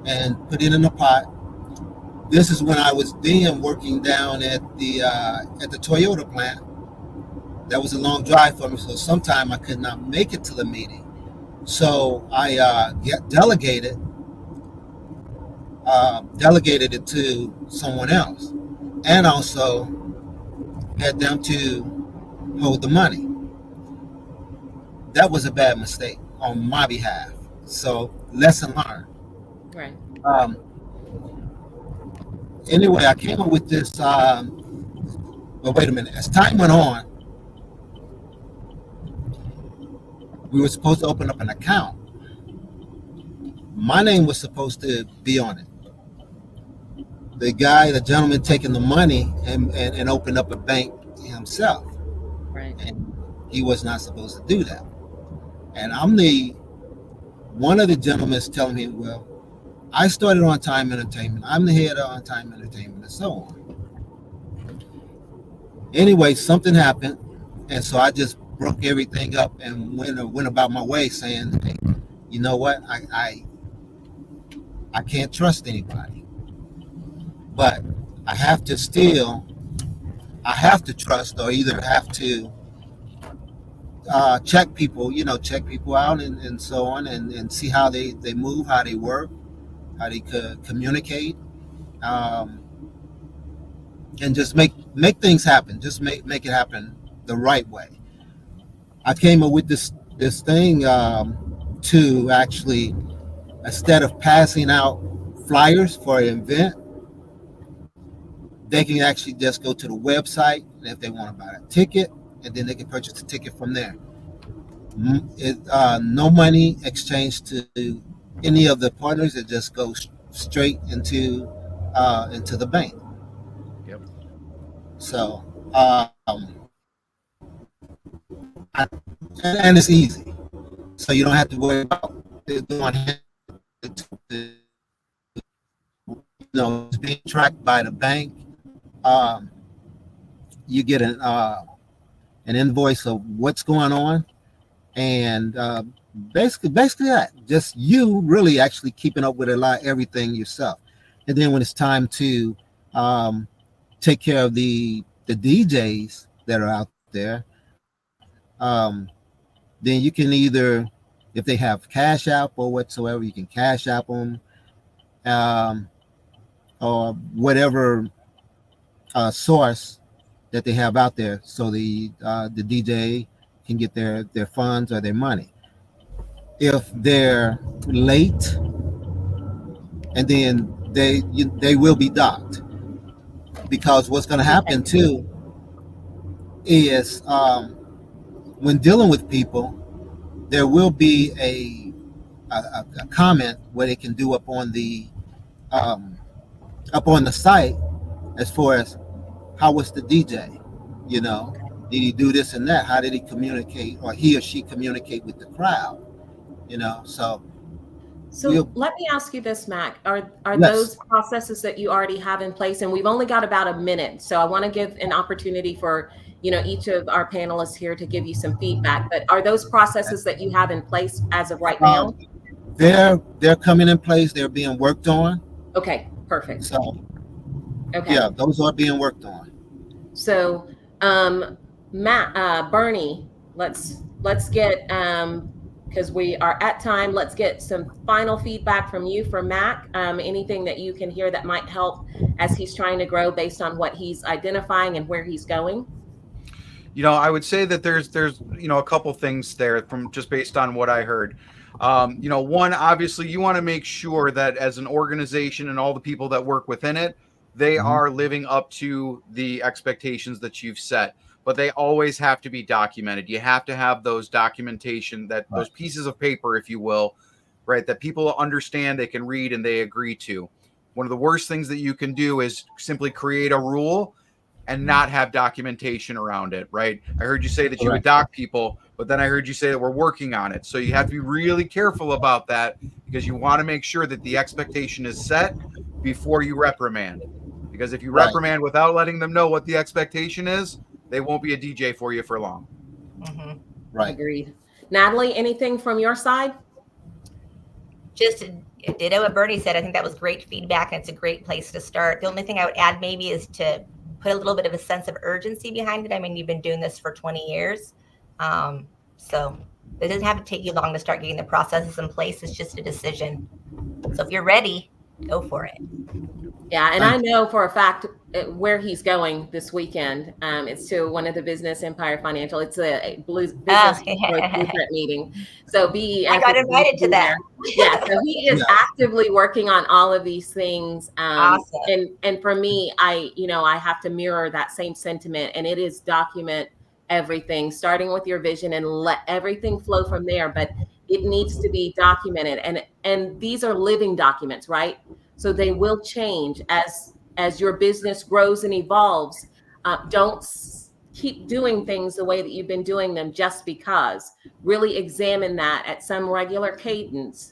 and put it in a pot. This is when I was then working down at the Toyota plant. That was a long drive for me, so sometime I could not make it to the meeting. So I delegated it to someone else, and also had them to hold the money. That was a bad mistake on my behalf. So lesson learned. Right. Anyway, I came up with this. But wait a minute. As time went on, we were supposed to open up an account. My name was supposed to be on it. The gentleman taking the money and opened up a bank himself. Right. And he was not supposed to do that. And one of the gentlemen is telling me, well, I started On Time Entertainment. I'm the head of On Time Entertainment, and so on. Anyway, something happened, and so I just broke everything up and went about my way, saying, hey, you know what? I can't trust anybody, but I have to trust, or either have to check people out, and so on, and see how they move, how they work, how they communicate, and just make things happen. Just make it happen the right way. I came up with this thing to actually, instead of passing out flyers for an event, they can actually just go to the website, and if they want to buy a ticket, and then they can purchase a ticket from there. No money exchanged to any of the partners. It just goes straight into the bank. Yep. So and it's easy. So you don't have to worry about it it's being tracked by the bank. You get an invoice of what's going on, and basically that, just you really actually keeping up with everything yourself. And then when it's time to take care of the DJs that are out there, then you can either, if they have Cash App or whatsoever, you can Cash App them, or whatever source that they have out there, so the DJ can get their funds or their money. If they're late, and then they will be docked, because what's going to happen too is when dealing with people, there will be a comment where they can do up on the site, as far as how was the DJ, did he do this and that? How did he communicate, or he or she communicate with the crowd? So let me ask you this, Mac. Are Yes. those processes that you already have in place? And we've only got about a minute, so I want to give an opportunity for each of our panelists here to give you some feedback. But are those processes that you have in place as of right now? They're coming in place. They're being worked on. Okay, perfect. So Okay. yeah, those are being worked on. So Bernie, let's get because we are at time, let's get some final feedback from you for Mac. Anything that you can hear that might help as he's trying to grow based on what he's identifying and where he's going? I would say that there's a couple things there from just based on what I heard. One, obviously you want to make sure that as an organization and all the people that work within it, they are living up to the expectations that you've set, but they always have to be documented. You have to have those documentation, those pieces of paper, if you will, right, that people understand, they can read, and they agree to. One of the worst things that you can do is simply create a rule and not have documentation around it, right? I heard you say that you would dock people, but then I heard you say that we're working on it. So you have to be really careful about that, because you want to make sure that the expectation is set before you reprimand. Because if you reprimand without letting them know what the expectation is, they won't be a DJ for you for long. Mm-hmm. Right. Agreed. Natalie, anything from your side? Just ditto what Bernie said. I think that was great feedback, and it's a great place to start. The only thing I would add maybe is to put a little bit of a sense of urgency behind it. I mean, you've been doing this for 20 years. So it doesn't have to take you long to start getting the processes in place. It's just a decision. So if you're ready, go for it. Yeah, and I know for a fact where he's going this weekend. It's to one of the Business Empire Financial. It's a business blueprint meeting. So BEF, I got invited to that. Yeah, so he is actively working on all of these things. Awesome. And for me, I have to mirror that same sentiment, and it is document everything, starting with your vision and let everything flow from there. But it needs to be documented, and these are living documents, right? So they will change as your business grows and evolves. Don't keep doing things the way that you've been doing them just because. Really examine that at some regular cadence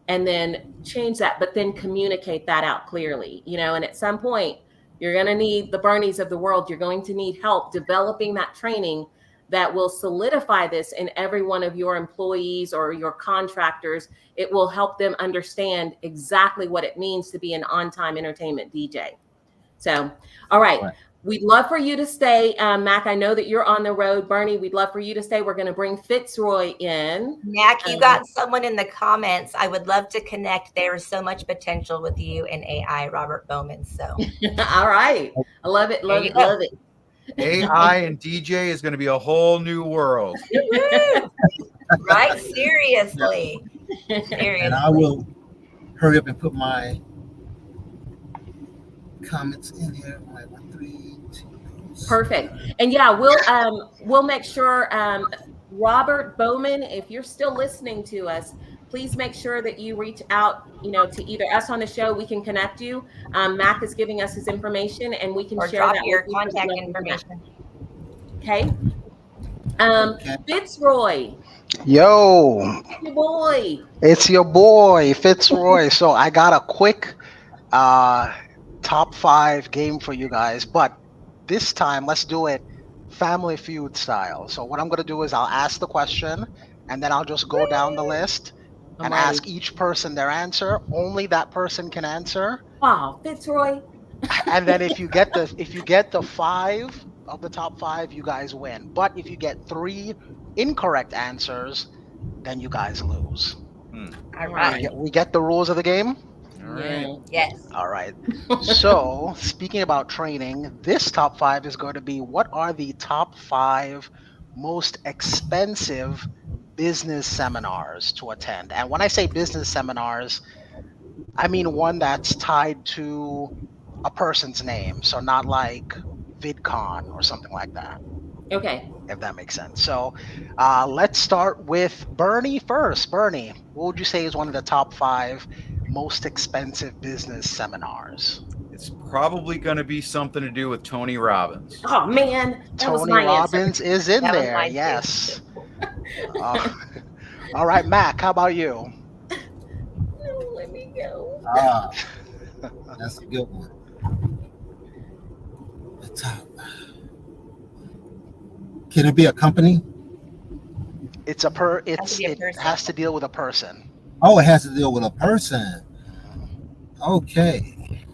and then change that, but then communicate that out clearly. And at some point, you're going to need the Bernies of the world. You're going to need help developing that training that will solidify this in every one of your employees or your contractors. It will help them understand exactly what it means to be an on-time entertainment DJ. So, all right. We'd love for you to stay. Mac, I know that you're on the road. Bernie, we'd love for you to stay. We're going to bring Fitzroy in. Mac, you got someone in the comments. I would love to connect. There is so much potential with you and AI, Robert Bowman. So, all right. I love it. Love it. AI and DJ is going to be a whole new world. Right? Seriously. And I will hurry up and put my comments in here. Like 1, 3, 2. Perfect. And yeah, we'll make sure Robert Bowman, if you're still listening to us, please make sure that you reach out, to either us on the show. We can connect you. Mac is giving us his information, and we can share that your contact information. Okay. Fitzroy. Yo, Your boy. it's your boy Fitzroy. So I got a quick top 5 game for you guys, but this time let's do it Family Feud style. So what I'm gonna do is I'll ask the question, and then I'll just go down the list and ask each person their answer. Only that person can answer. Wow, Fitzroy. And then if you get the 5 of the top 5, you guys win. But if you get 3 incorrect answers, then you guys lose. All right. We get the rules of the game? All right. Yes. All right. So speaking about training, this top 5 is going to be, what are the top 5 most expensive business seminars to attend? And when I say business seminars, I mean one that's tied to a person's name. So not like VidCon or something like that. Okay. If that makes sense. So let's start with Bernie first. Bernie, what would you say is one of the top 5 most expensive business seminars? It's probably going to be something to do with Tony Robbins. Oh man, Tony Robbins is in there. Yes. All right, Mac, how about you? No, let me go. That's a good one. The top. Can it be a company? It's a per. Has to be a It person. has to deal with a person. Oh, it has to deal with a person. Okay.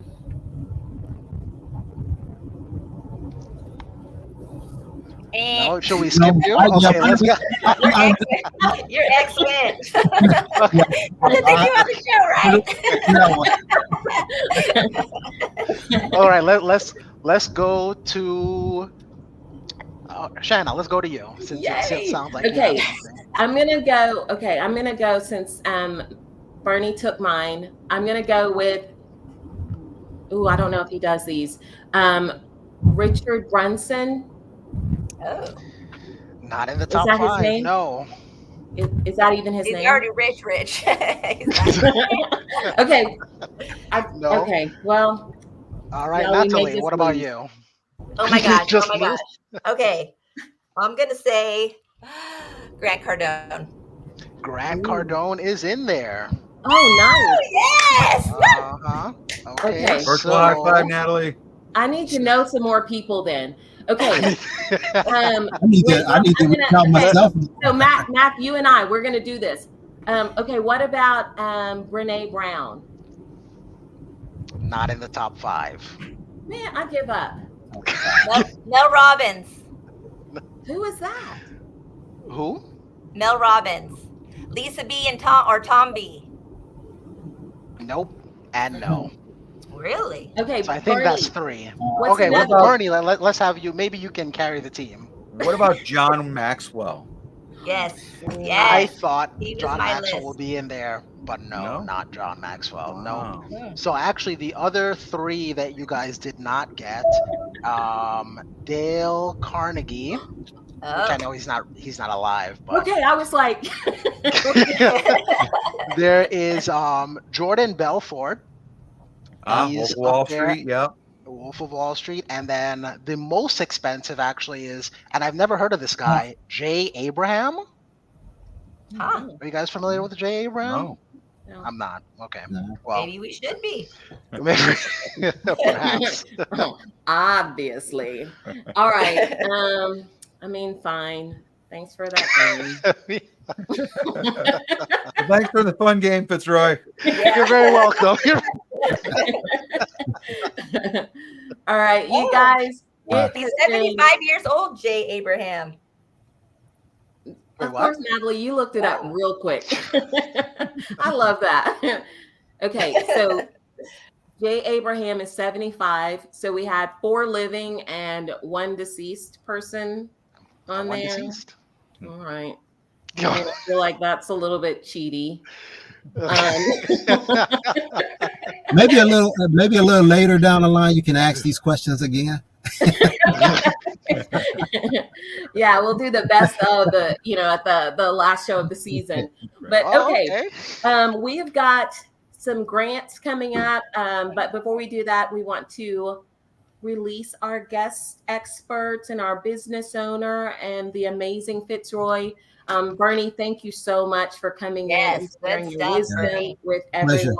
And No, should we No, skip you? yeah, Okay, let's go. you're I'm- excellent. You're excellent. Okay. That's what they do on the show, right? All right. Let's go to Shanna. Let's go to you since it Yay. sounds like you have Okay. something. I'm gonna go since Bernie took mine. I'm gonna go with I don't know if he does these. Richard Brunson. Oh, Not in the Is top that his 5. name? No. Is that even his he's name? already rich. He's not- Okay. No. Okay. Well, All right, no, we may Natalie. just What about lose. you? Oh my gosh. Just Oh my lose? gosh. Okay. I'm going to say Grant Cardone. Grant Ooh. Cardone is in there. Oh, Yes. Uh-huh. Okay. Okay. Virtual high five, Natalie. nice. I need to know some more people then. Okay. I need to reach out myself. So Matt, you and I, we're gonna do this. Okay, what about Brene Brown? Not in the top 5. Man, I give up. Mel Robbins. Who is that? Who? Mel Robbins. Lisa B and Tom B. Nope. And no. Really? Okay, So I think Bernie, that's 3. what's Okay, well, another- Bernie, let's have you. Maybe you can carry the team. What about John Maxwell? Yes. I Yes. thought He was John my Maxwell list. will be in there, but no, No? not John Maxwell. No. Wow. So actually, the other 3 that you guys did not get, Dale Carnegie, which I Oh. know he's not alive, but Okay, I was like, there is Jordan Belfort, Wolf He's of Wall up there. Street. Yep. Wolf of Wall Street, and then the most expensive actually is, and I've never heard of this guy, Jay Abraham. Huh. Are you guys familiar with Jay Abraham? No. I'm not. Okay. No. Well, Maybe we should be. maybe, perhaps. obviously. All right. I mean, fine. Thanks for that. Bernie. Thanks for the fun game, Fitzroy. You're very welcome. All right, you Oh. guys. Wow. it He's has 75 years old, Jay Abraham. been- Wait, of what? course, Natalie, you looked it up real quick. I love that. Okay, so Jay Abraham is 75. So we had 4 living and 1 deceased person on One there. deceased. All right. I mean, I feel like that's a little bit cheaty. Maybe a little later down the line, you can ask these questions again. Yeah, we'll do the best of the, at the last show of the season. But Oh, okay. We have got some grants coming up. But before we do that, we want to release our guest experts and our business owner and the amazing Fitzroy. Bernie, thank you so much for coming in and Yes, sharing good your stuff, wisdom Bernie. with Pleasure.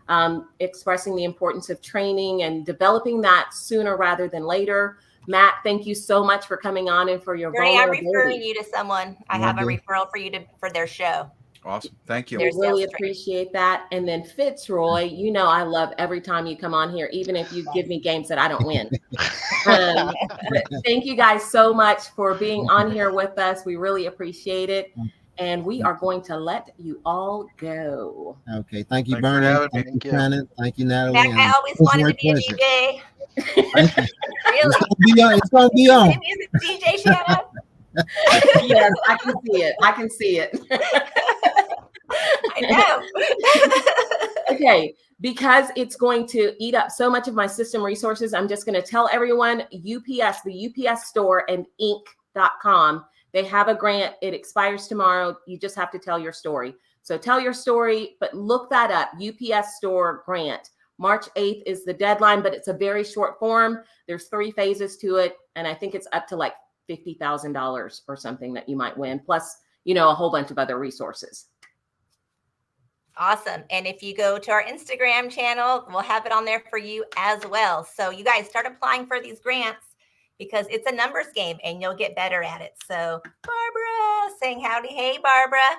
everyone, expressing the importance of training and developing that sooner rather than later. Matt, thank you so much for coming on and for your Bernie, I'm vulnerability. referring you to someone. I have a Will do. referral for you for their show. Awesome. Thank you. We There's really sales training. appreciate that. And then Fitzroy, I love every time you come on here, even if you give me games that I don't win. But thank you guys so much for being on here with us. We really appreciate it. And we are going to let you all go. Okay. Thank you, Thanks for Bernie. having me. Thank you, Shannon. Thank you, Natalie. Mac, and I always it was wanted my to be a pleasure. DJ. Thank you. Really? It's gonna be on. Is it DJ Shannon? Yes, I can see it. I can see it. I know. Okay, because it's going to eat up so much of my system resources, I'm just going to tell everyone UPS, the UPS store and Inc.com. They have a grant. It expires tomorrow. You just have to tell your story. So tell your story, but look that up. UPS store grant. March 8th is the deadline, but it's a very short form. There's 3 phases to it. And I think it's up to like $50,000 or something that you might win. Plus, a whole bunch of other resources. Awesome. And if you go to our Instagram channel, we'll have it on there for you as well. So you guys start applying for these grants because it's a numbers game and you'll get better at it. So Barbara saying howdy. Hey, Barbara.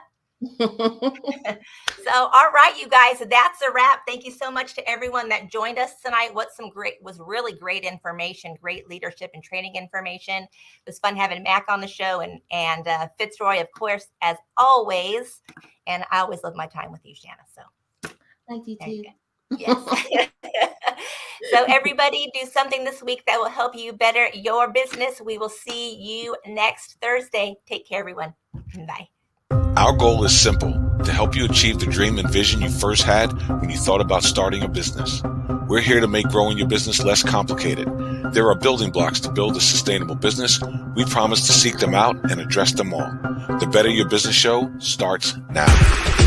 So, all right, you guys, that's a wrap. Thank you so much to everyone that joined us tonight. Was really great information, great leadership and training information. It was fun having Mac on the show and Fitzroy, of course, as always. And I always love my time with you, Shanna. So Thank you too. yes. So everybody do something this week that will help you better your business. We will see you next Thursday. Take care, everyone. Bye. Our goal is simple: to help you achieve the dream and vision you first had when you thought about starting a business. We're here to make growing your business less complicated. There are building blocks to build a sustainable business. We promise to seek them out and address them all. The Better Your Business Show starts now.